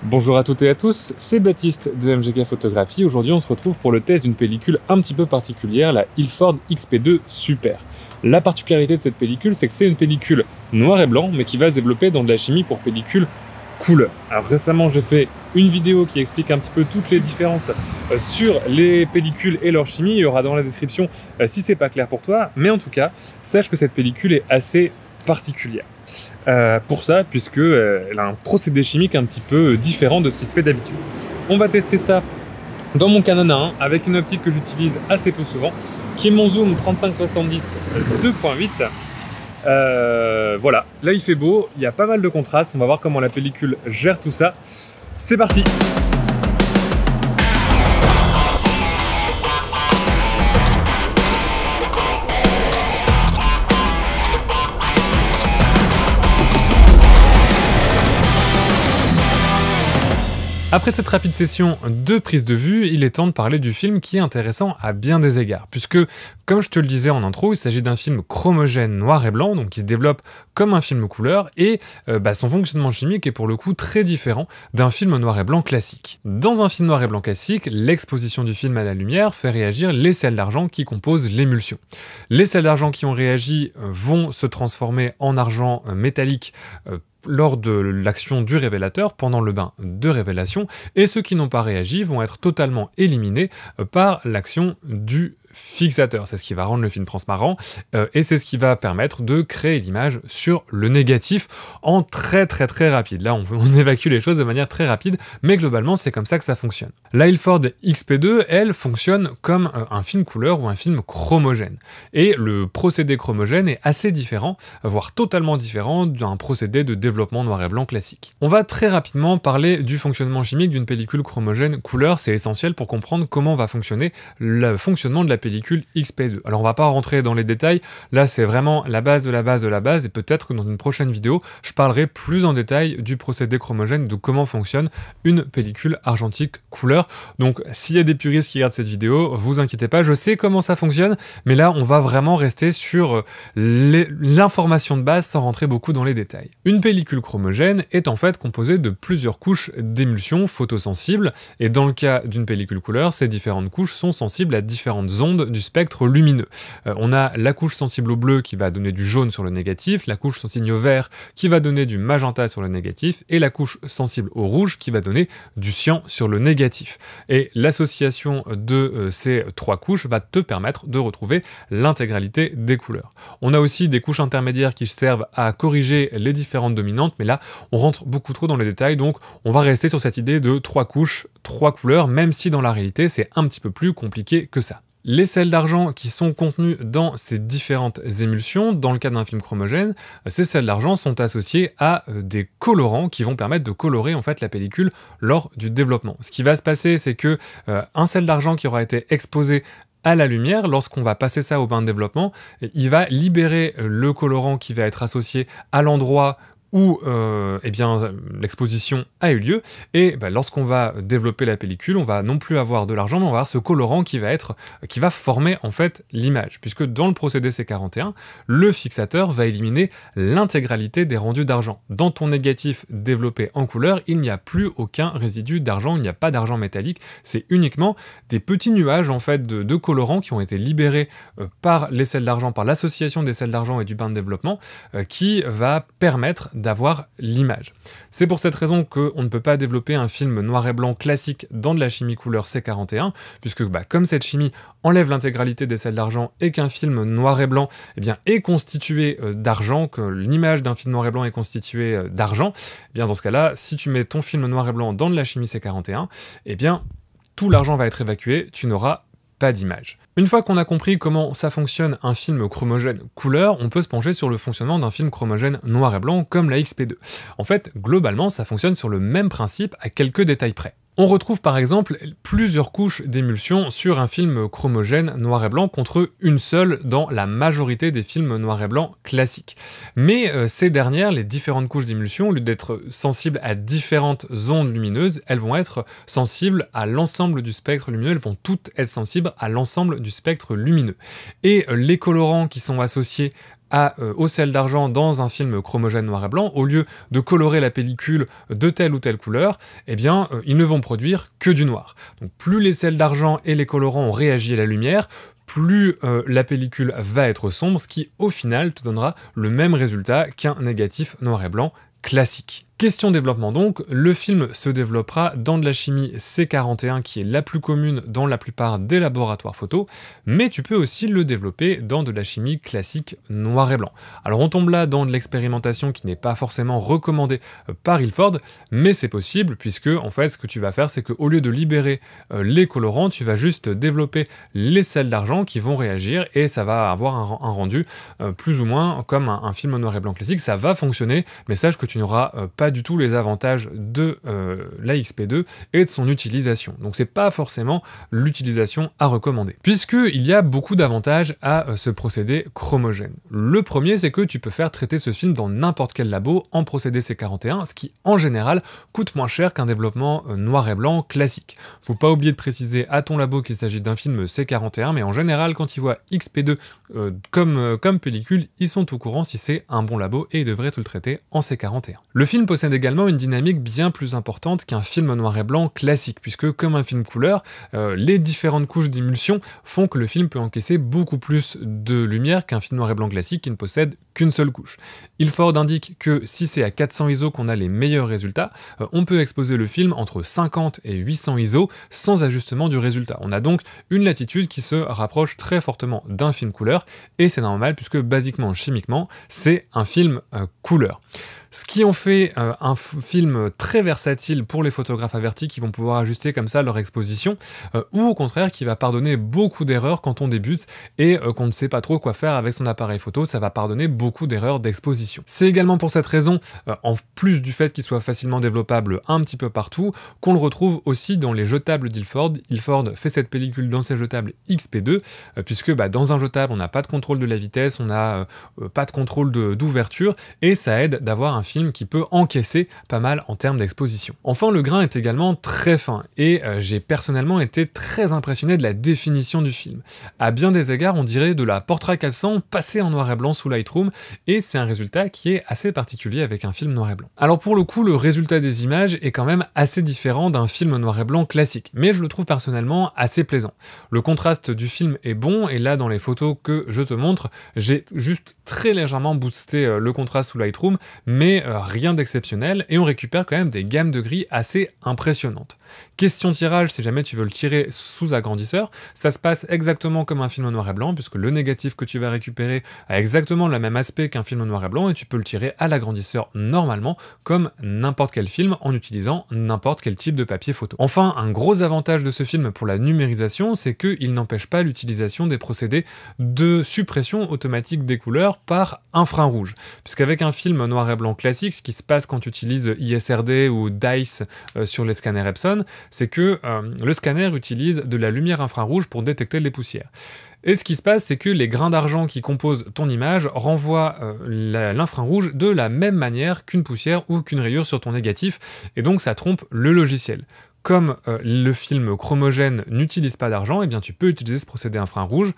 Bonjour à toutes et à tous, c'est Baptiste de MGK Photographie. Aujourd'hui on se retrouve pour le test d'une pellicule un petit peu particulière, la Ilford XP2 Super. La particularité de cette pellicule, c'est que c'est une pellicule noir et blanc, mais qui va se développer dans de la chimie pour pellicule couleur. Alors récemment j'ai fait une vidéo qui explique un petit peu toutes les différences sur les pellicules et leur chimie. Il y aura dans la description si c'est pas clair pour toi, mais en tout cas, sache que cette pellicule est assez particulière. Pour ça, puisque elle a un procédé chimique un petit peu différent de ce qui se fait d'habitude. On va tester ça dans mon Canon A1 avec une optique que j'utilise assez peu souvent, qui est mon zoom 35-70 2.8. Voilà, là il fait beau, il y a pas mal de contraste, on va voir comment la pellicule gère tout ça. C'est parti! Après cette rapide session de prise de vue, il est temps de parler du film qui est intéressant à bien des égards, puisque, comme je te le disais en intro, il s'agit d'un film chromogène noir et blanc, donc qui se développe comme un film couleur, et son fonctionnement chimique est pour le coup très différent d'un film noir et blanc classique. Dans un film noir et blanc classique, l'exposition du film à la lumière fait réagir les sels d'argent qui composent l'émulsion. Les sels d'argent qui ont réagi vont se transformer en argent métallique lors de l'action du révélateur, pendant le bain de révélation, et ceux qui n'ont pas réagi vont être totalement éliminés par l'action du fixateur. C'est ce qui va rendre le film transparent et c'est ce qui va permettre de créer l'image sur le négatif en très rapide. Là, on évacue les choses de manière très rapide, mais globalement, c'est comme ça que ça fonctionne. La Ilford XP2, elle, fonctionne comme un film couleur ou un film chromogène. Et le procédé chromogène est assez différent, voire totalement différent d'un procédé de développement noir et blanc classique. On va très rapidement parler du fonctionnement chimique d'une pellicule chromogène couleur. C'est essentiel pour comprendre comment va fonctionner le fonctionnement de la pellicule XP2. Alors on va pas rentrer dans les détails, là c'est vraiment la base de la base de la base, et peut-être que dans une prochaine vidéo, je parlerai plus en détail du procédé chromogène, de comment fonctionne une pellicule argentique couleur. Donc s'il y a des puristes qui regardent cette vidéo, vous inquiétez pas, je sais comment ça fonctionne, mais là on va vraiment rester sur l'information de base sans rentrer beaucoup dans les détails. Une pellicule chromogène est en fait composée de plusieurs couches d'émulsion photosensibles, et dans le cas d'une pellicule couleur, ces différentes couches sont sensibles à différentes ondes du spectre lumineux. On a la couche sensible au bleu qui va donner du jaune sur le négatif, la couche sensible au vert qui va donner du magenta sur le négatif, et la couche sensible au rouge qui va donner du cyan sur le négatif. Et l'association de ces trois couches va te permettre de retrouver l'intégralité des couleurs. On a aussi des couches intermédiaires qui servent à corriger les différentes dominantes, mais là on rentre beaucoup trop dans les détails, donc on va rester sur cette idée de trois couches, trois couleurs, même si dans la réalité c'est un petit peu plus compliqué que ça. Les sels d'argent qui sont contenus dans ces différentes émulsions, dans le cas d'un film chromogène, ces sels d'argent sont associés à des colorants qui vont permettre de colorer en fait la pellicule lors du développement. Ce qui va se passer, c'est que un sel d'argent qui aura été exposé à la lumière, lorsqu'on va passer ça au bain de développement, il va libérer le colorant qui va être associé à l'endroit où l'exposition a eu lieu, et lorsqu'on va développer la pellicule, on va non plus avoir de l'argent, mais on va avoir ce colorant qui va former en fait l'image, puisque dans le procédé C41, le fixateur va éliminer l'intégralité des rendus d'argent. Dans ton négatif développé en couleur, il n'y a plus aucun résidu d'argent, il n'y a pas d'argent métallique, c'est uniquement des petits nuages en fait de colorants qui ont été libérés par les sels d'argent, par l'association des sels d'argent et du bain de développement, qui va permettre d'avoir l'image. C'est pour cette raison qu'on ne peut pas développer un film noir et blanc classique dans de la chimie couleur C41, puisque comme cette chimie enlève l'intégralité des sels d'argent et qu'un film noir et blanc est constitué d'argent, que l'image d'un film noir et blanc est constituée d'argent, dans ce cas-là, si tu mets ton film noir et blanc dans de la chimie C41, tout l'argent va être évacué, tu n'auras pas d'image. Une fois qu'on a compris comment ça fonctionne un film chromogène couleur, on peut se pencher sur le fonctionnement d'un film chromogène noir et blanc comme la XP2. En fait, globalement, ça fonctionne sur le même principe à quelques détails près. On retrouve par exemple plusieurs couches d'émulsion sur un film chromogène noir et blanc contre une seule dans la majorité des films noir et blanc classiques. Mais ces dernières, les différentes couches d'émulsion, au lieu d'être sensibles à différentes ondes lumineuses, elles vont être sensibles à l'ensemble du spectre lumineux, elles vont toutes être sensibles à l'ensemble du spectre lumineux. Et les colorants qui sont associés au sel d'argent dans un film chromogène noir et blanc, au lieu de colorer la pellicule de telle ou telle couleur, eh bien, ils ne vont produire que du noir. Donc plus les sels d'argent et les colorants ont réagi à la lumière, plus la pellicule va être sombre, ce qui au final te donnera le même résultat qu'un négatif noir et blanc classique. Question développement donc, le film se développera dans de la chimie C41 qui est la plus commune dans la plupart des laboratoires photo, mais tu peux aussi le développer dans de la chimie classique noir et blanc. Alors on tombe là dans de l'expérimentation qui n'est pas forcément recommandée par Ilford, mais c'est possible puisque en fait ce que tu vas faire c'est qu'au lieu de libérer les colorants, tu vas juste développer les sels d'argent qui vont réagir et ça va avoir un rendu plus ou moins comme un film noir et blanc classique. Ça va fonctionner, mais sache que tu n'auras pas du tout les avantages de la XP2 et de son utilisation. Donc c'est pas forcément l'utilisation à recommander. Puisqu'il y a beaucoup d'avantages à ce procédé chromogène. Le premier, c'est que tu peux faire traiter ce film dans n'importe quel labo en procédé C41, ce qui en général coûte moins cher qu'un développement noir et blanc classique. Faut pas oublier de préciser à ton labo qu'il s'agit d'un film C41, mais en général quand ils voient XP2 comme pellicule, ils sont au courant si c'est un bon labo et ils devraient te le traiter en C41. Le film possède également une dynamique bien plus importante qu'un film noir et blanc classique, puisque comme un film couleur, les différentes couches d'émulsion font que le film peut encaisser beaucoup plus de lumière qu'un film noir et blanc classique qui ne possède qu'une seule couche. Ilford indique que si c'est à 400 ISO qu'on a les meilleurs résultats, on peut exposer le film entre 50 et 800 ISO sans ajustement du résultat. On a donc une latitude qui se rapproche très fortement d'un film couleur, et c'est normal puisque basiquement, chimiquement, c'est un film couleur. Ce qui en fait un film très versatile pour les photographes avertis qui vont pouvoir ajuster comme ça leur exposition, ou au contraire qui va pardonner beaucoup d'erreurs quand on débute et qu'on ne sait pas trop quoi faire avec son appareil photo, ça va pardonner beaucoup d'erreurs d'exposition. C'est également pour cette raison, en plus du fait qu'il soit facilement développable un petit peu partout, qu'on le retrouve aussi dans les jetables d'Ilford. Ilford fait cette pellicule dans ses jetables XP2, puisque dans un jetable on n'a pas de contrôle de la vitesse, on n'a pas de contrôle d'ouverture, et ça aide d'avoir un film qui peut encaisser pas mal en termes d'exposition. Enfin, le grain est également très fin, et j'ai personnellement été très impressionné de la définition du film. À bien des égards, on dirait de la Portra 400 passée en noir et blanc sous Lightroom, et c'est un résultat qui est assez particulier avec un film noir et blanc. Alors pour le coup, le résultat des images est quand même assez différent d'un film noir et blanc classique, mais je le trouve personnellement assez plaisant. Le contraste du film est bon, et là dans les photos que je te montre, j'ai juste très légèrement boosté le contraste sous Lightroom, mais rien d'exceptionnel, et on récupère quand même des gammes de gris assez impressionnantes. Question tirage, si jamais tu veux le tirer sous agrandisseur, ça se passe exactement comme un film en noir et blanc, puisque le négatif que tu vas récupérer a exactement le même aspect qu'un film en noir et blanc, et tu peux le tirer à l'agrandisseur normalement, comme n'importe quel film, en utilisant n'importe quel type de papier photo. Enfin, un gros avantage de ce film pour la numérisation, c'est qu'il n'empêche pas l'utilisation des procédés de suppression automatique des couleurs par infrarouge, puisqu'avec un film noir et blanc classique, ce qui se passe quand tu utilises ISRD ou DICE sur les scanners Epson, c'est que le scanner utilise de la lumière infrarouge pour détecter les poussières. Et ce qui se passe, c'est que les grains d'argent qui composent ton image renvoient l'infrarouge de la même manière qu'une poussière ou qu'une rayure sur ton négatif, et donc ça trompe le logiciel. Comme le film chromogène n'utilise pas d'argent, eh bien tu peux utiliser ce procédé infrarouge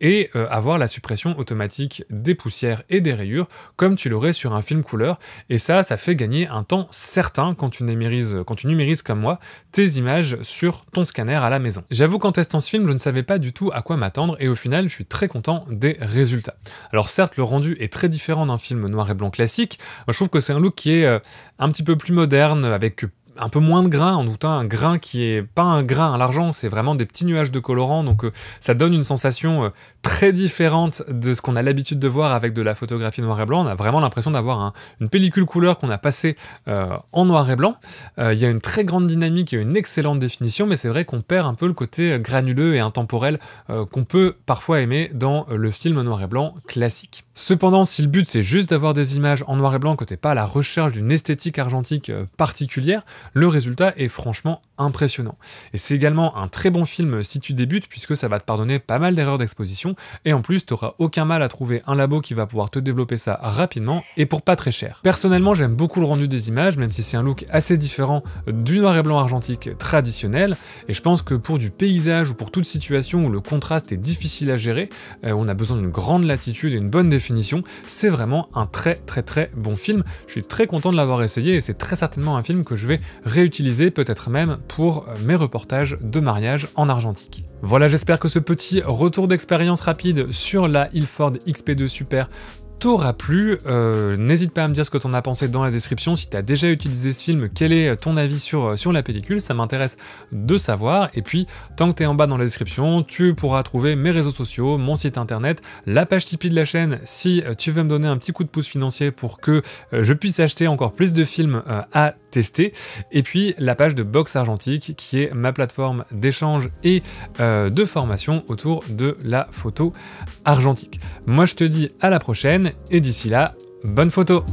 et avoir la suppression automatique des poussières et des rayures comme tu l'aurais sur un film couleur, et ça fait gagner un temps certain quand tu numérises comme moi tes images sur ton scanner à la maison. J'avoue qu'en testant ce film, je ne savais pas du tout à quoi m'attendre, et au final je suis très content des résultats. Alors certes, le rendu est très différent d'un film noir et blanc classique. Moi, je trouve que c'est un look qui est un petit peu plus moderne, avec un peu moins de grains, en doutant un grain qui est pas un grain à l'argent, c'est vraiment des petits nuages de colorants, donc ça donne une sensation très différente de ce qu'on a l'habitude de voir avec de la photographie noir et blanc. On a vraiment l'impression d'avoir une pellicule couleur qu'on a passée en noir et blanc. Il y a une très grande dynamique et une excellente définition, mais c'est vrai qu'on perd un peu le côté granuleux et intemporel qu'on peut parfois aimer dans le film noir et blanc classique. Cependant, si le but c'est juste d'avoir des images en noir et blanc, que t'es pas à la recherche d'une esthétique argentique particulière, le résultat est franchement impressionnant. Et c'est également un très bon film si tu débutes, puisque ça va te pardonner pas mal d'erreurs d'exposition, et en plus, tu n'auras aucun mal à trouver un labo qui va pouvoir te développer ça rapidement, et pour pas très cher. Personnellement, j'aime beaucoup le rendu des images, même si c'est un look assez différent du noir et blanc argentique traditionnel, et je pense que pour du paysage ou pour toute situation où le contraste est difficile à gérer, on a besoin d'une grande latitude et une bonne définition, c'est vraiment un très bon film. Je suis très content de l'avoir essayé et c'est très certainement un film que je vais réutiliser, peut-être même pour mes reportages de mariage en argentique. Voilà, j'espère que ce petit retour d'expérience rapide sur la Ilford XP2 Super t'aura plu. N'hésite pas à me dire ce que t'en as pensé dans la description. Si t'as déjà utilisé ce film, quel est ton avis sur la pellicule, ça m'intéresse de savoir. Et puis, tant que t'es en bas dans la description, tu pourras trouver mes réseaux sociaux, mon site internet, la page Tipeee de la chaîne, si tu veux me donner un petit coup de pouce financier pour que je puisse acheter encore plus de films à tester, et puis la page de Box Argentique, qui est ma plateforme d'échange et de formation autour de la photo argentique. Moi, je te dis à la prochaine, et d'ici là, bonne photo!